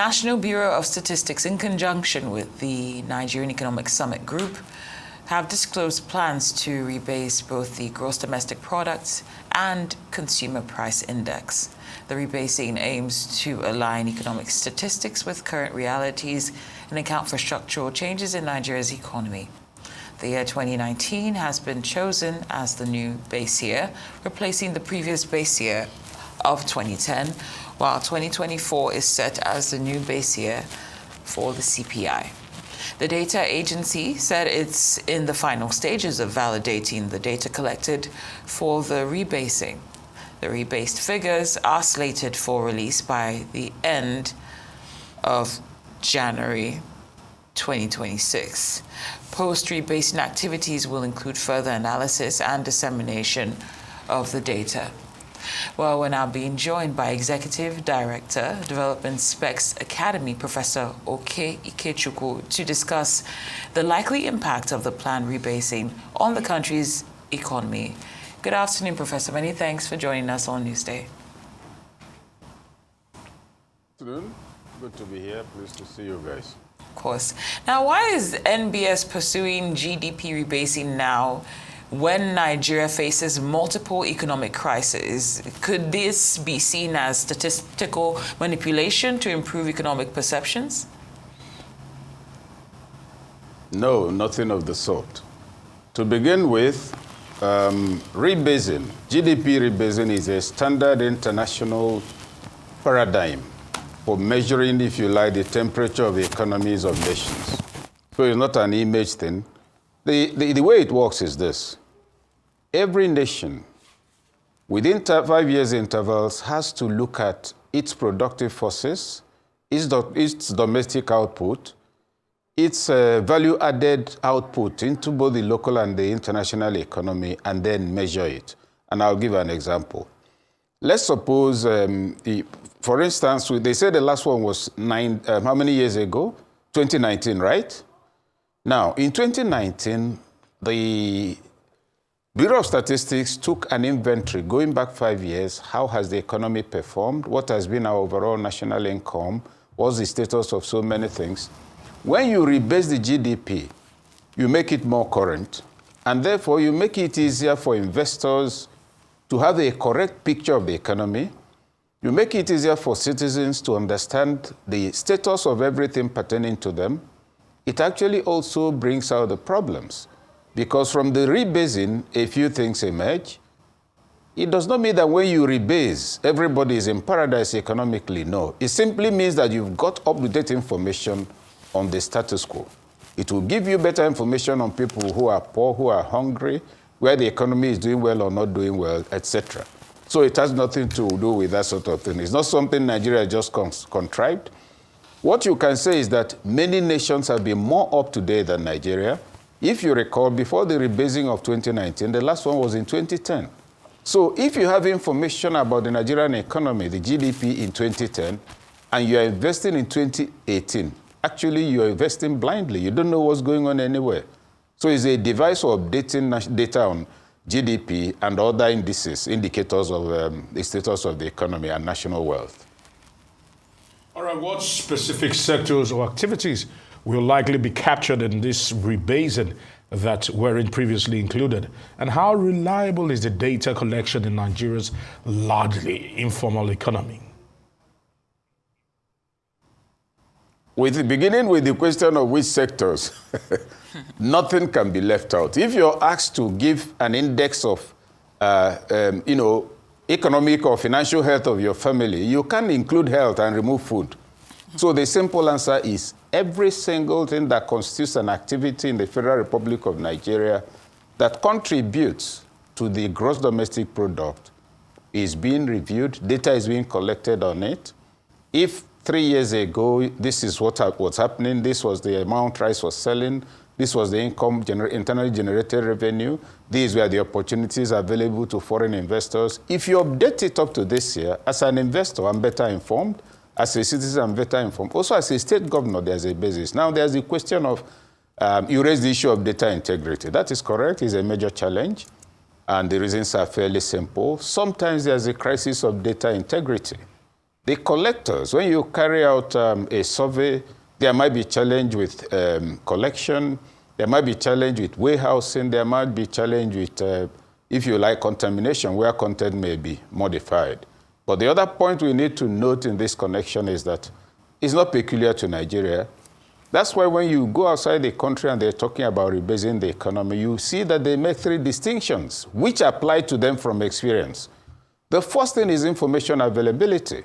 National Bureau of Statistics, in conjunction with the Nigerian Economic Summit Group, have disclosed plans to rebase both the gross domestic product and consumer price index. The rebasing aims to align economic statistics with current realities and account for structural changes in Nigeria's economy. The year 2019 has been chosen as the new base year, replacing the previous base year of 2010, while 2024 is set as the new base year for the CPI. The data agency said it's in the final stages of validating the data collected for the rebasing. The rebased figures are slated for release by the end of January 2026. Post-rebasing activities will include further analysis and dissemination of the data. Well, we're now being joined by Executive Director, Development Specs Academy, Professor Okey Ikechukwu, to discuss the likely impact of the planned rebasing on the country's economy. Good afternoon, Professor. Many thanks for joining us on Newsday. Good afternoon. Good to be here. Pleased to see you guys. Of course. Now, why is NBS pursuing GDP rebasing now when Nigeria faces multiple economic crises? Could this be seen as statistical manipulation to improve economic perceptions? No, nothing of the sort. To begin with, rebasing, GDP rebasing is a standard international paradigm for measuring, if you like, the temperature of the economies of nations. So it's not an image thing. The way it works is this. Every nation, within 5 years intervals, has to look at its productive forces, its domestic output, its value-added output into both the local and the international economy, and then measure it. And I'll give an example. Let's suppose, for instance, they said the last one was how many years ago? 2019, right? Now, in 2019, the Bureau of Statistics took an inventory going back 5 years. How has the economy performed? What has been our overall national income? What's the status of so many things? When you rebase the GDP, you make it more current, and therefore you make it easier for investors to have a correct picture of the economy. You make it easier for citizens to understand the status of everything pertaining to them. It actually also brings out the problems. Because from the rebasing, a few things emerge. It does not mean that when you rebase, everybody is in paradise economically. No. It simply means that you've got up-to-date information on the status quo. It will give you better information on people who are poor, who are hungry, where the economy is doing well or not doing well, etc. So it has nothing to do with that sort of thing. It's not something Nigeria just contrived. What you can say is that many nations have been more up-to-date than Nigeria. If you recall, before the rebasing of 2019, the last one was in 2010. So if you have information about the Nigerian economy, the GDP in 2010, and you are investing in 2018, actually you are investing blindly. You don't know what's going on anywhere. So it's a device for updating data on GDP and other indices, indicators of the status of the economy and national wealth. All right, what specific sectors or activities will likely be captured in this rebasing that weren't previously included? And how reliable is the data collection in Nigeria's largely informal economy? Beginning with the question of which sectors, nothing can be left out. If you're asked to give an index of, economic or financial health of your family, you can't include health and remove food. So the simple answer is every single thing that constitutes an activity in the Federal Republic of Nigeria that contributes to the gross domestic product is being reviewed. Data is being collected on it. If 3 years ago, this is what's happening, this was the amount rice was selling, this was the income, internally generated revenue, these were the opportunities available to foreign investors. If you update it up to this year, as an investor, I'm better informed. As a citizen, I'm better informed. Also, as a state governor, there's a basis. Now, there's the question of, you raised the issue of data integrity. That is correct. It's a major challenge. And the reasons are fairly simple. Sometimes there's a crisis of data integrity. The collectors, when you carry out a survey, there might be challenge with collection, there might be challenge with warehousing, there might be challenge with, if you like, contamination, where content may be modified. But the other point we need to note in this connection is that it's not peculiar to Nigeria. That's why when you go outside the country and they're talking about rebasing the economy, you see that they make three distinctions, which apply to them from experience. The first thing is information availability.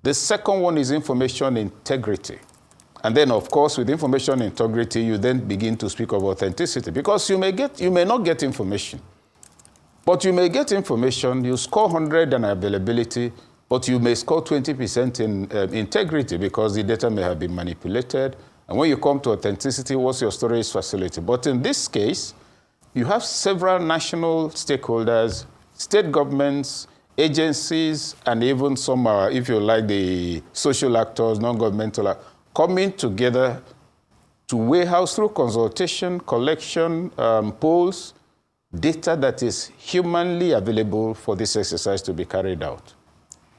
The second one is information integrity. And then, of course, with information integrity, you then begin to speak of authenticity, because you may not get information. But you may get information, you score 100 on availability, but you may score 20% in integrity because the data may have been manipulated. And when you come to authenticity, what's your storage facility? But in this case, you have several national stakeholders, state governments, agencies, and even some, if you like, the social actors, non-governmental, coming together to warehouse through consultation, collection, polls, data that is humanly available for this exercise to be carried out.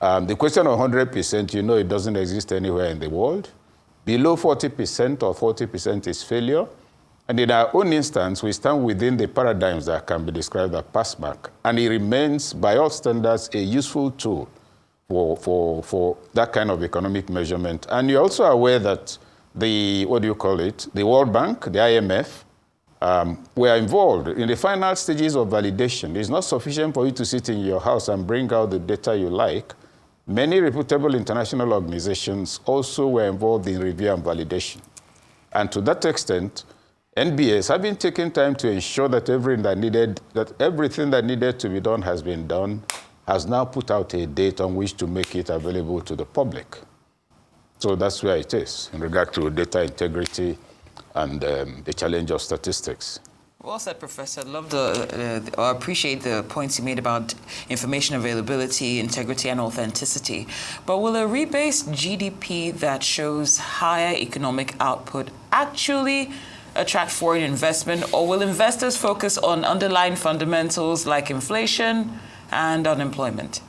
The question of 100%, you know, it doesn't exist anywhere in the world. Below 40% or 40% is failure. And in our own instance, we stand within the paradigms that can be described as passmark. And it remains, by all standards, a useful tool for that kind of economic measurement. And you're also aware that the World Bank, the IMF, were involved in the final stages of validation. It's not sufficient for you to sit in your house and bring out the data you like. Many reputable international organizations also were involved in review and validation. And to that extent, NBS have been taking time to ensure that everything that needed to be done has been done, has now put out a date on which to make it available to the public. So that's where it is in regard to data integrity and the challenge of statistics. Well said, Professor. I appreciate the points you made about information availability, integrity, and authenticity. But will a rebased GDP that shows higher economic output actually attract foreign investment, or will investors focus on underlying fundamentals like inflation and unemployment?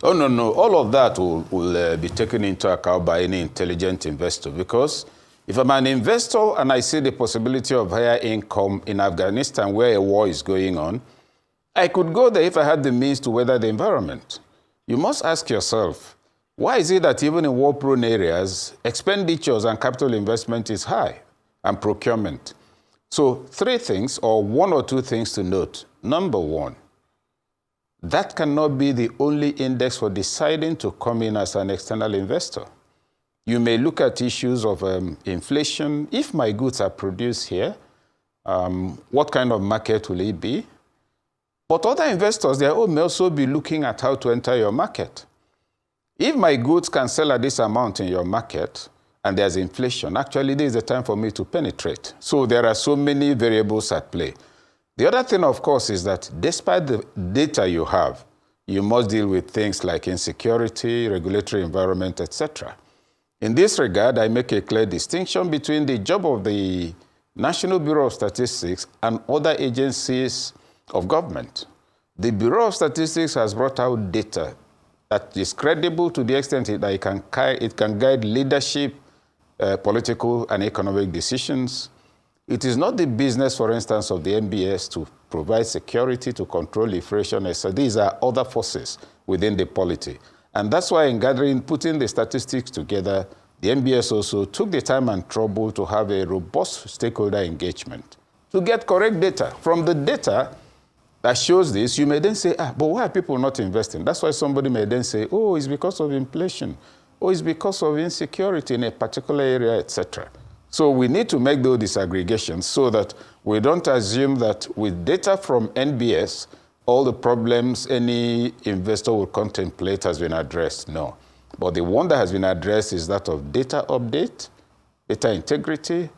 Oh, no. All of that will be taken into account by any intelligent investor, because if I'm an investor and I see the possibility of higher income in Afghanistan where a war is going on, I could go there if I had the means to weather the environment. You must ask yourself, why is it that even in war-prone areas, expenditures and capital investment is high, and procurement? So 3 things, or 1 or 2 things to note. Number 1, that cannot be the only index for deciding to come in as an external investor. You may look at issues of inflation. If my goods are produced here, what kind of market will it be? But other investors, they may also be looking at how to enter your market. If my goods can sell at this amount in your market and there's inflation, actually this is the time for me to penetrate. So there are so many variables at play. The other thing, of course, is that despite the data you have, you must deal with things like insecurity, regulatory environment, etc. In this regard, I make a clear distinction between the job of the National Bureau of Statistics and other agencies of government. The Bureau of Statistics has brought out data that is credible to the extent that it can guide leadership, political and economic decisions. It is not the business, for instance, of the NBS to provide security, to control inflation. So these are other forces within the polity. And that's why in putting the statistics together, the NBS also took the time and trouble to have a robust stakeholder engagement to get correct data. From the data that shows this, you may then say, but why are people not investing? That's why somebody may then say, oh, it's because of inflation, or it's because of insecurity in a particular area, etc. So we need to make those disaggregations so that we don't assume that with data from NBS, all the problems any investor will contemplate has been addressed. No. But the one that has been addressed is that of data update, data integrity,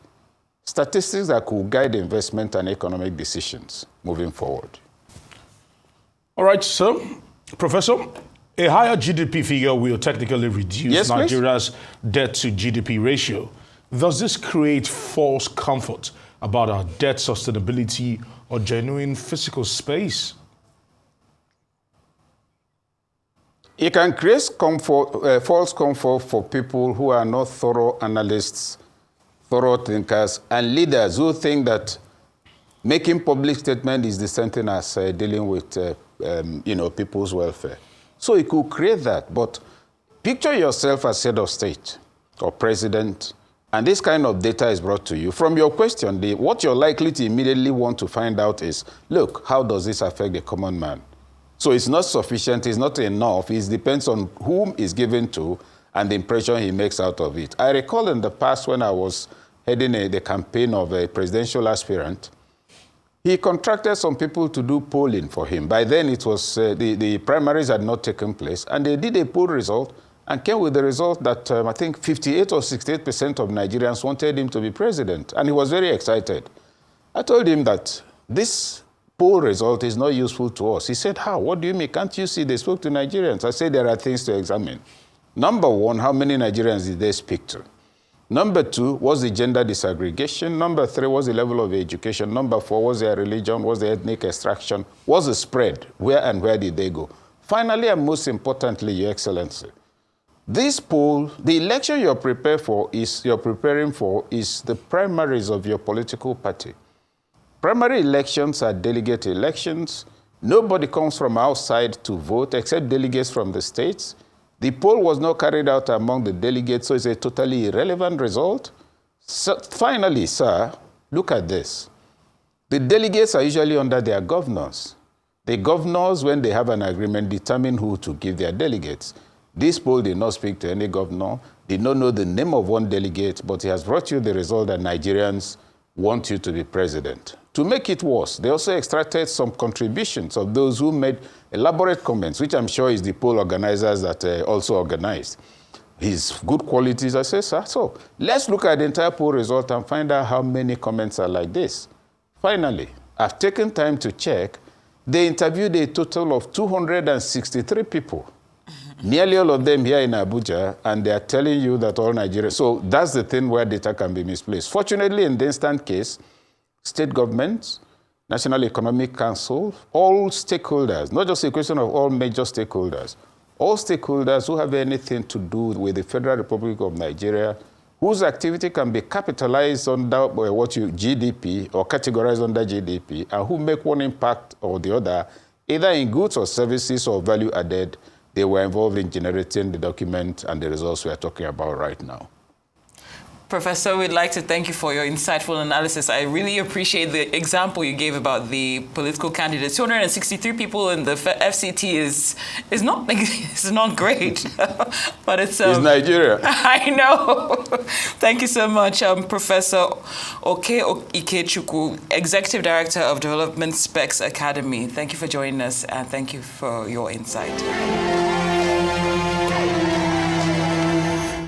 statistics that could guide investment and economic decisions moving forward. All right, so, Professor, a higher GDP figure will technically reduce Nigeria's debt to GDP ratio. Does this create false comfort about our debt sustainability or genuine fiscal space? It can create comfort, false comfort for people who are not thorough analysts, thorough thinkers, and leaders who think that making public statement is the same thing as dealing with people's welfare. So it could create that. But picture yourself as head of state or president, and this kind of data is brought to you. From your question, what you're likely to immediately want to find out is, look, how does this affect the common man? So it's not sufficient, it's not enough. It depends on whom it's given to and the impression he makes out of it. I recall in the past when I was heading the campaign of a presidential aspirant, he contracted some people to do polling for him. By then, it was the primaries had not taken place, and they did a poll result and came with the result that I think 58 or 68% of Nigerians wanted him to be president, and he was very excited. I told him that this poll result is not useful to us. He said, how? What do you mean? Can't you see they spoke to Nigerians? I said there are things to examine. Number one, how many Nigerians did they speak to? Number two, what's the gender disaggregation? Number three, what's the level of education? Number four, what's their religion? What's the ethnic extraction? What's the spread? Where did they go? Finally, and most importantly, Your Excellency, this poll, the election you're preparing for is the primaries of your political party. Primary elections are delegate elections. Nobody comes from outside to vote except delegates from the states. The poll was not carried out among the delegates, so it's a totally irrelevant result. So finally, sir, look at this. The delegates are usually under their governors. The governors, when they have an agreement, determine who to give their delegates. This poll did not speak to any governor, did not know the name of one delegate, but he has brought you the result that Nigerians want you to be president. To make it worse, they also extracted some contributions of those who made elaborate comments, which I'm sure is the poll organizers that also organized. His good qualities, I say, sir. So let's look at the entire poll result and find out how many comments are like this. Finally, I've taken time to check. They interviewed a total of 263 people. Nearly all of them here in Abuja, and they are telling you that all Nigerians. So that's the thing where data can be misplaced. Fortunately, in the instant case, state governments, National Economic Council, all stakeholders, not just a question of all major stakeholders, all stakeholders who have anything to do with the Federal Republic of Nigeria, whose activity can be capitalized under GDP or categorized under GDP, and who make one impact or the other, either in goods or services or value added, they were involved in generating the document and the results we are talking about right now. Professor, we'd like to thank you for your insightful analysis. I really appreciate the example you gave about the political candidates. 263 people in the FCT is not it's not great, but it's Nigeria. I know. Thank you so much, Professor Okey Ikechukwu, Executive Director of Development Specs Academy. Thank you for joining us, and thank you for your insight.